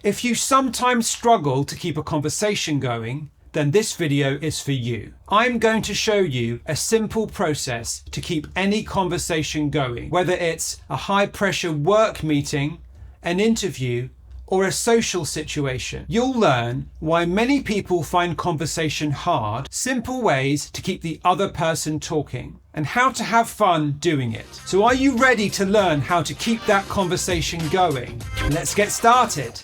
If you sometimes struggle to keep a conversation going, then this video is for you. I'm going to show you a simple process to keep any conversation going, whether it's a high-pressure work meeting, an interview, or a social situation. You'll learn why many people find conversation hard, simple ways to keep the other person talking, and how to have fun doing it. So are you ready to learn how to keep that conversation going? Let's get started.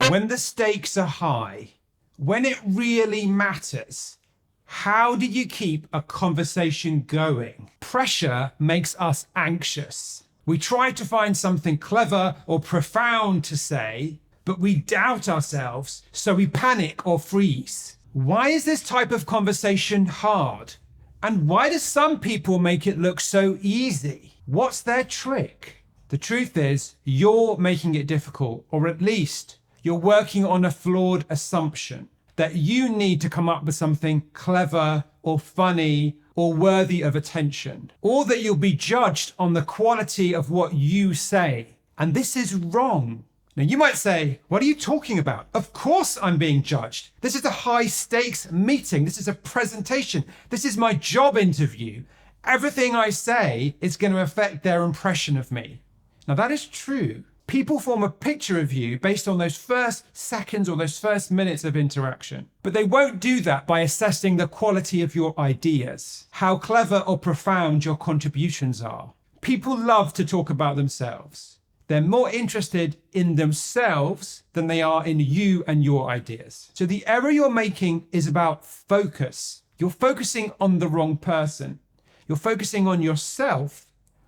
When the stakes are high, when it really matters, how do you keep a conversation going? Pressure makes us anxious. We try to find something clever or profound to say, but we doubt ourselves, so we panic or freeze. Why is this type of conversation hard? And why do some people make it look so easy? What's their trick? The truth is, you're making it difficult, or at least you're working on a flawed assumption that you need to come up with something clever or funny or worthy of attention, or that you'll be judged on the quality of what you say. And this is wrong. Now you might say, what are you talking about? Of course I'm being judged. This is a high stakes meeting. This is a presentation. This is my job interview. Everything I say is going to affect their impression of me. Now that is true. People form a picture of you based on those first seconds or those first minutes of interaction. But they won't do that by assessing the quality of your ideas, how clever or profound your contributions are. People love to talk about themselves. They're more interested in themselves than they are in you and your ideas. So the error you're making is about focus. You're focusing on the wrong person. You're focusing on yourself,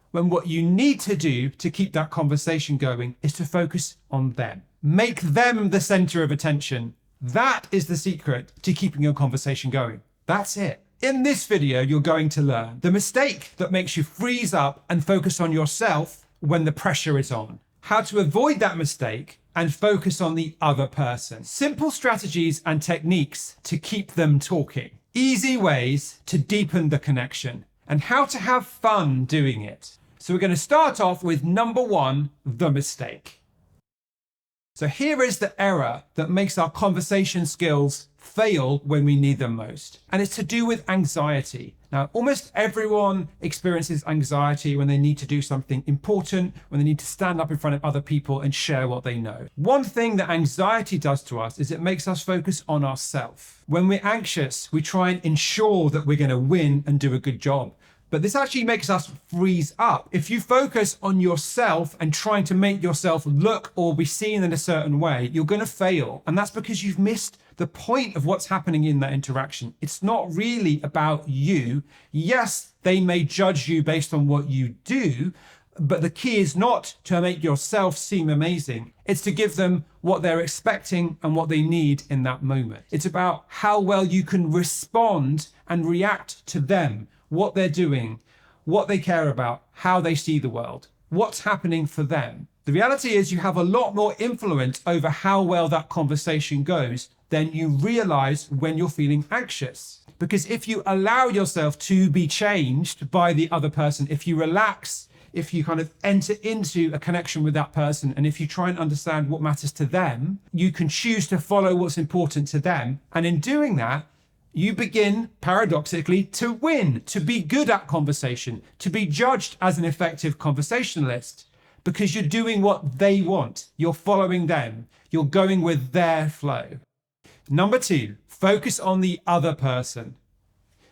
when what you need to do to keep that conversation going is to focus on them. Make them the center of attention. That is the secret to keeping your conversation going. That's it. In this video, you're going to learn the mistake that makes you freeze up and focus on yourself when the pressure is on. How to avoid that mistake and focus on the other person. Simple strategies and techniques to keep them talking. Easy ways to deepen the connection and how to have fun doing it. So we're going to start off with number one, the mistake. So here is the error that makes our conversation skills fail when we need them most. And it's to do with anxiety. Now, almost everyone experiences anxiety when they need to do something important, when they need to stand up in front of other people and share what they know. One thing that anxiety does to us is it makes us focus on ourselves. When we're anxious, we try and ensure that we're going to win and do a good job. But this actually makes us freeze up. If you focus on yourself and trying to make yourself look or be seen in a certain way, you're going to fail. And that's because you've missed the point of what's happening in that interaction. It's not really about you. Yes, they may judge you based on what you do, but the key is not to make yourself seem amazing. It's to give them what they're expecting and what they need in that moment. It's about how well you can respond and react to them, what they're doing, what they care about, how they see the world, what's happening for them. The reality is you have a lot more influence over how well that conversation goes than you realize when you're feeling anxious. Because if you allow yourself to be changed by the other person, if you relax, if you kind of enter into a connection with that person, and if you try and understand what matters to them, you can choose to follow what's important to them. And in doing that, you begin, paradoxically, to win, to be good at conversation, to be judged as an effective conversationalist, because you're doing what they want. You're following them. You're going with their flow. Number two, focus on the other person.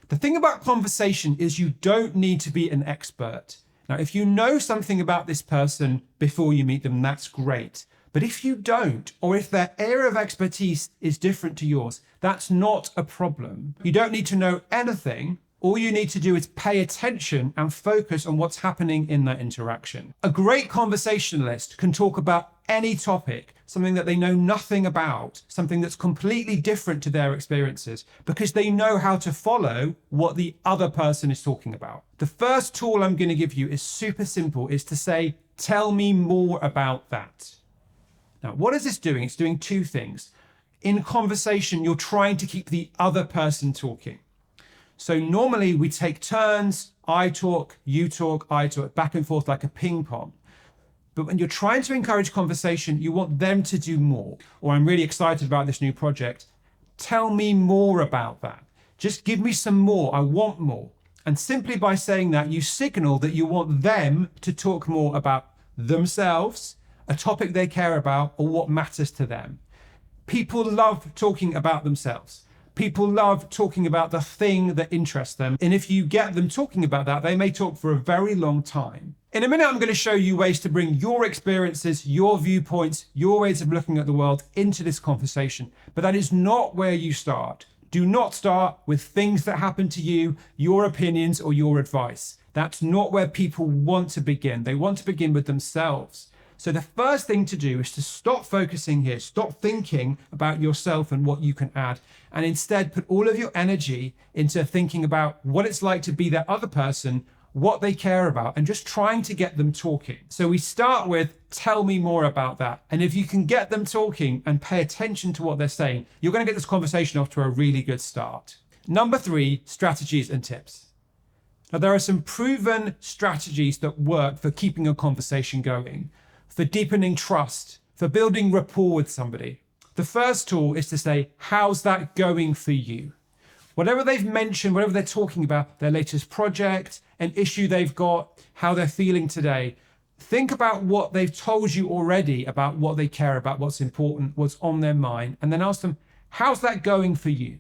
The thing about conversation is you don't need to be an expert. Now, if you know something about this person before you meet them, that's great. But if you don't, or if their area of expertise is different to yours, that's not a problem. You don't need to know anything. All you need to do is pay attention and focus on what's happening in that interaction. A great conversationalist can talk about any topic, something that they know nothing about, something that's completely different to their experiences, because they know how to follow what the other person is talking about. The first tool I'm going to give you is super simple, is to say, tell me more about that. Now, what is this doing? It's doing two things. In conversation, you're trying to keep the other person talking. So normally we take turns, I talk, I talk, back and forth like a ping pong. But when you're trying to encourage conversation, you want them to do more. Or I'm really excited about this new project. Tell me more about that. Just give me some more. I want more. And simply by saying that, you signal that you want them to talk more about themselves, a topic they care about, or what matters to them. People love talking about themselves. People love talking about the thing that interests them. And if you get them talking about that, they may talk for a very long time. In a minute, I'm going to show you ways to bring your experiences, your viewpoints, your ways of looking at the world into this conversation. But that is not where you start. Do not start with things that happen to you, your opinions, or your advice. That's not where people want to begin. They want to begin with themselves. So the first thing to do is to stop focusing here, stop thinking about yourself and what you can add, and instead put all of your energy into thinking about what it's like to be that other person, what they care about, and just trying to get them talking. So we start with, tell me more about that. And if you can get them talking and pay attention to what they're saying, you're going to get this conversation off to a really good start. Number 3, strategies and tips. Now, there are some proven strategies that work for keeping a conversation going, for deepening trust, for building rapport with somebody. The first tool is to say, how's that going for you? Whatever they've mentioned, whatever they're talking about, their latest project, an issue they've got, how they're feeling today, think about what they've told you already about what they care about, what's important, what's on their mind, and then ask them, how's that going for you?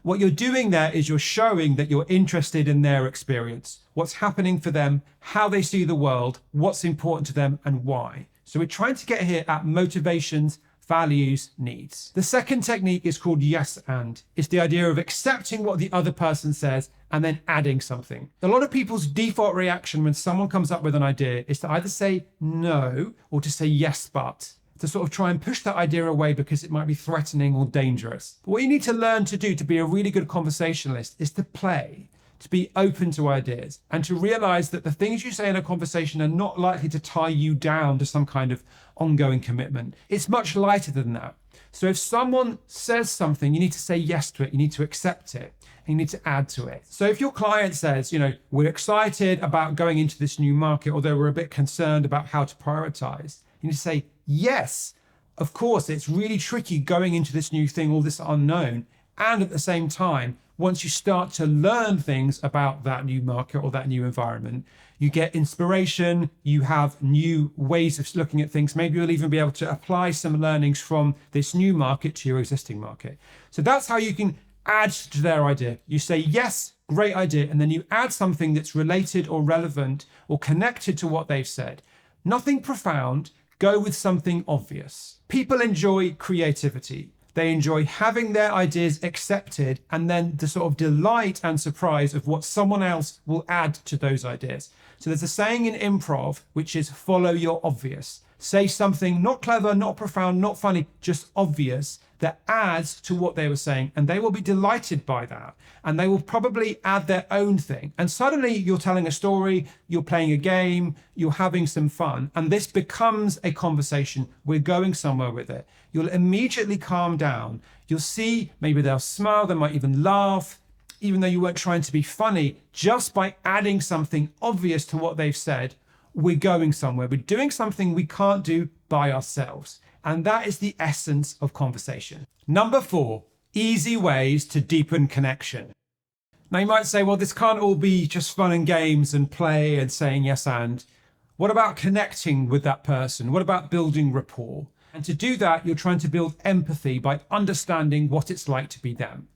What you're doing there is you're showing that you're interested in their experience, what's happening for them, how they see the world, what's important to them, and why. So we're trying to get here at motivations, values, needs. The second technique is called yes and. It's the idea of accepting what the other person says and then adding something. A lot of people's default reaction when someone comes up with an idea is to either say no or to say yes but, to sort of try and push that idea away because it might be threatening or dangerous. But what you need to learn to do to be a really good conversationalist is to play, to be open to ideas, and to realize that the things you say in a conversation are not likely to tie you down to some kind of ongoing commitment. It's much lighter than that. So if someone says something, you need to say yes to it, you need to accept it, and you need to add to it. So if your client says, we're excited about going into this new market, although we're a bit concerned about how to prioritize, you need to say, yes, of course, it's really tricky going into this new thing, all this unknown. And at the same time, once you start to learn things about that new market or that new environment, you get inspiration, you have new ways of looking at things. Maybe you'll even be able to apply some learnings from this new market to your existing market. So that's how you can add to their idea. You say, yes, great idea. And then you add something that's related or relevant or connected to what they've said. Nothing profound. Go with something obvious. People enjoy creativity. They enjoy having their ideas accepted and then the sort of delight and surprise of what someone else will add to those ideas. So there's a saying in improv, which is follow your obvious. Say something not clever, not profound, not funny, just obvious that adds to what they were saying. And they will be delighted by that. And they will probably add their own thing. And suddenly you're telling a story, you're playing a game, you're having some fun. And this becomes a conversation. We're going somewhere with it. You'll immediately calm down. You'll see, maybe they'll smile, they might even laugh, even though you weren't trying to be funny, just by adding something obvious to what they've said. We're going somewhere. We're doing something we can't do by ourselves. And that is the essence of conversation. Number 4, easy ways to deepen connection. Now you might say, well, this can't all be just fun and games and play and saying yes and. What about connecting with that person? What about building rapport? And to do that, you're trying to build empathy by understanding what it's like to be them.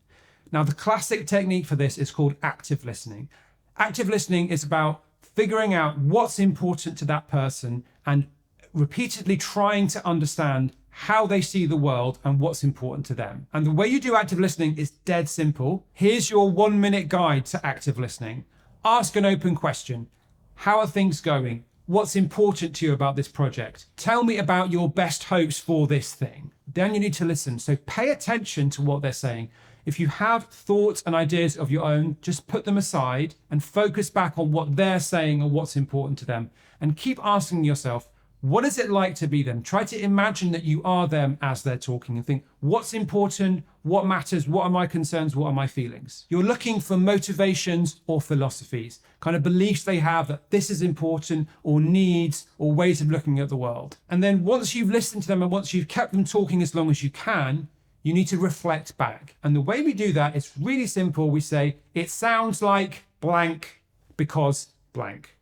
Now, the classic technique for this is called active listening. Active listening is about figuring out what's important to that person and repeatedly trying to understand how they see the world and what's important to them. And the way you do active listening is dead simple. Here's your 1-minute guide to active listening. Ask an open question. How are things going? What's important to you about this project? Tell me about your best hopes for this thing. Then you need to listen. So pay attention to what they're saying. If you have thoughts and ideas of your own, just put them aside and focus back on what they're saying or what's important to them. And keep asking yourself, What is it like to be them? Try to imagine that you are them as they're talking and think, what's important? What matters? What are my concerns? What are my feelings? You're looking for motivations or philosophies, kind of beliefs they have that this is important, or needs or ways of looking at the world. And then once you've listened to them and once you've kept them talking as long as you can, you need to reflect back. And the way we do that is really simple. We say, it sounds like blank because blank.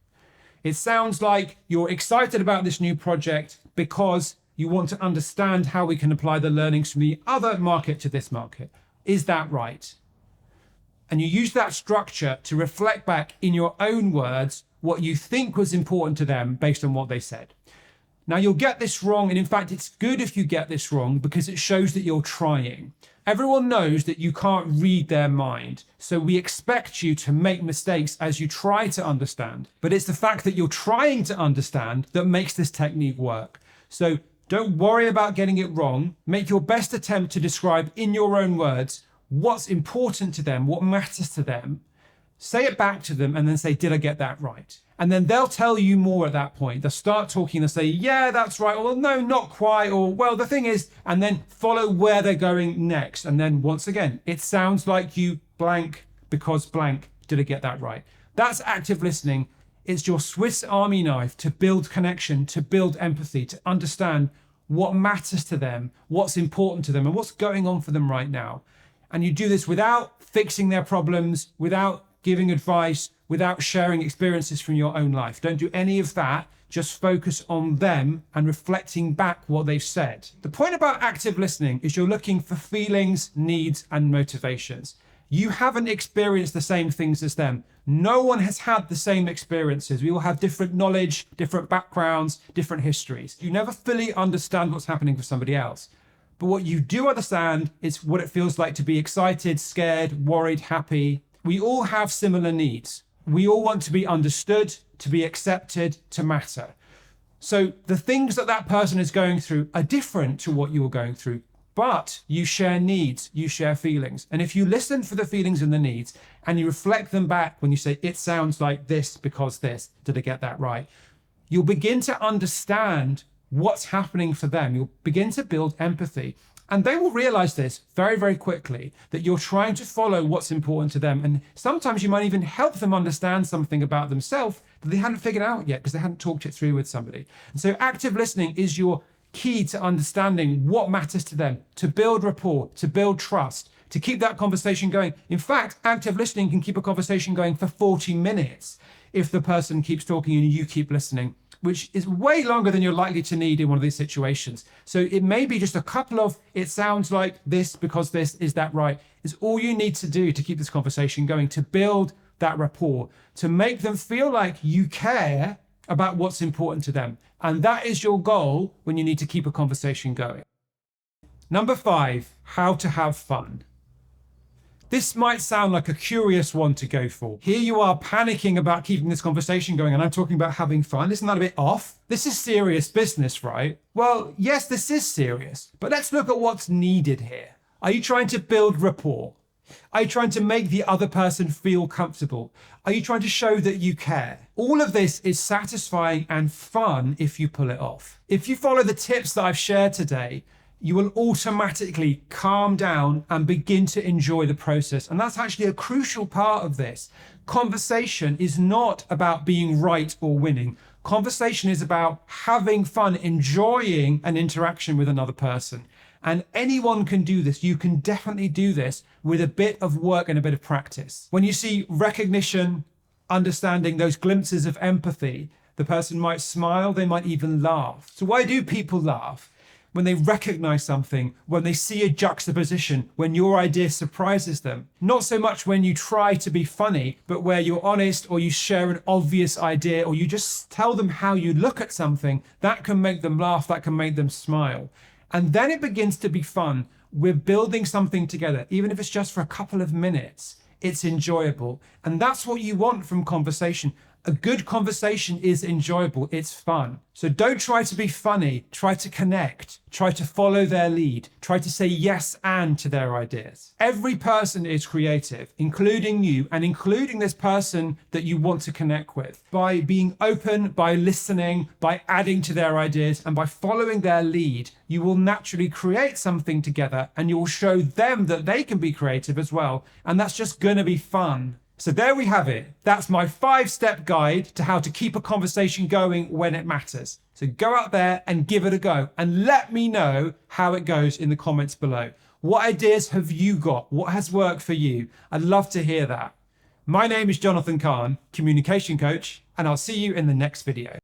It sounds like you're excited about this new project because you want to understand how we can apply the learnings from the other market to this market. Is that right? And you use that structure to reflect back in your own words what you think was important to them based on what they said. Now, you'll get this wrong, and in fact, it's good if you get this wrong because it shows that you're trying. Everyone knows that you can't read their mind, so we expect you to make mistakes as you try to understand. But it's the fact that you're trying to understand that makes this technique work. So don't worry about getting it wrong. Make your best attempt to describe in your own words what's important to them, what matters to them. Say it back to them and then say, did I get that right? And then they'll tell you more at that point. They'll start talking, they'll say, yeah, that's right. Or no, not quite. Or well, the thing is, and then follow where they're going next. And then once again, it sounds like you blank because blank. Did I get that right? That's active listening. It's your Swiss Army knife to build connection, to build empathy, to understand what matters to them, what's important to them, and what's going on for them right now. And you do this without fixing their problems, without giving advice, without sharing experiences from your own life. Don't do any of that. Just focus on them and reflecting back what they've said. The point about active listening is you're looking for feelings, needs, and motivations. You haven't experienced the same things as them. No one has had the same experiences. We all have different knowledge, different backgrounds, different histories. You never fully understand what's happening for somebody else. But what you do understand is what it feels like to be excited, scared, worried, happy. We all have similar needs. We all want to be understood, to be accepted, to matter. So the things that that person is going through are different to what you're going through, but you share needs, you share feelings. And if you listen for the feelings and the needs and you reflect them back when you say, it sounds like this because this, did I get that right? You'll begin to understand what's happening for them. You'll begin to build empathy. And they will realize this very, very quickly, that you're trying to follow what's important to them. And sometimes you might even help them understand something about themselves that they hadn't figured out yet because they hadn't talked it through with somebody. And so active listening is your key to understanding what matters to them, to build rapport, to build trust, to keep that conversation going. In fact, active listening can keep a conversation going for 40 minutes if the person keeps talking and you keep listening, which is way longer than you're likely to need in one of these situations. So it may be just a couple of, it sounds like this because this, is that right? Is all you need to do to keep this conversation going, to build that rapport, to make them feel like you care about what's important to them. And that is your goal when you need to keep a conversation going. Number 5, how to have fun. This might sound like a curious one to go for. Here you are panicking about keeping this conversation going, and I'm talking about having fun. Isn't that a bit off? This is serious business, right? Well, yes, this is serious, but let's look at what's needed here. Are you trying to build rapport? Are you trying to make the other person feel comfortable? Are you trying to show that you care? All of this is satisfying and fun if you pull it off. If you follow the tips that I've shared today, you will automatically calm down and begin to enjoy the process. And that's actually a crucial part of this. Conversation is not about being right or winning. Conversation is about having fun, enjoying an interaction with another person. And anyone can do this. You can definitely do this with a bit of work and a bit of practice. When you see recognition, understanding, those glimpses of empathy, the person might smile, they might even laugh. So why do people laugh? When they recognize something, when they see a juxtaposition, when your idea surprises them. Not so much when you try to be funny, but where you're honest or you share an obvious idea or you just tell them how you look at something, that can make them laugh, that can make them smile. And then it begins to be fun. We're building something together, even if it's just for a couple of minutes. It's enjoyable. And that's what you want from conversation. A good conversation is enjoyable, it's fun. So don't try to be funny, try to connect, try to follow their lead, try to say yes and to their ideas. Every person is creative, including you and including this person that you want to connect with. By being open, by listening, by adding to their ideas, and by following their lead, you will naturally create something together and you will show them that they can be creative as well. And that's just gonna be fun. So there we have it. That's my 5-step guide to how to keep a conversation going when it matters. So go out there and give it a go and let me know how it goes in the comments below. What ideas have you got? What has worked for you? I'd love to hear that. My name is Jonathan Kahn, communication coach, and I'll see you in the next video.